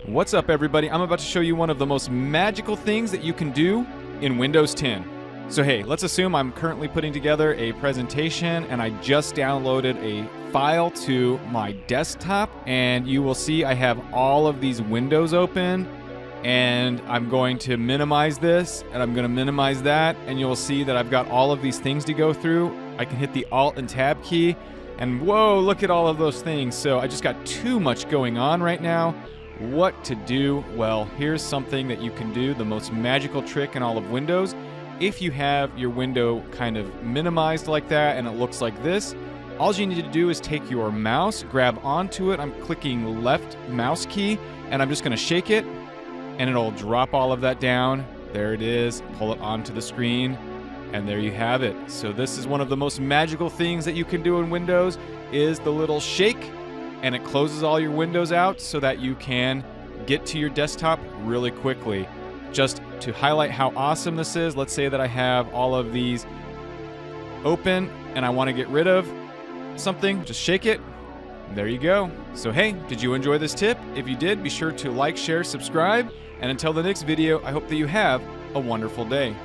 What's up, everybody? I'm about to show you one of the most magical things that you can do in Windows 10. So hey, let's assume I'm currently putting together a presentation and I just downloaded a file to my desktop, and you will see I have all of these windows open, and I'm going to minimize this and I'm going to minimize that, and you'll see that I've got all of these things to go through. I can hit the Alt and Tab key and whoa, look at all of those things. So I just got too much going on right now. What to do? Well, here's something that you can do, the most magical trick in all of Windows. If you have your window kind of minimized like that and it looks like this, all you need to do is take your mouse, grab onto it. I'm clicking left mouse key and I'm just going to shake it and it'll drop all of that down. There it is. Pull it onto the screen and there you have it. So this is one of the most magical things that you can do in Windows, is the little shake, and it closes all your windows out so that you can get to your desktop really quickly. Just to highlight how awesome this is, let's say that I have all of these open and I want to get rid of something, just shake it. There you go. So hey, did you enjoy this tip? If you did, be sure to like, share, subscribe, and until the next video, I hope that you have a wonderful day.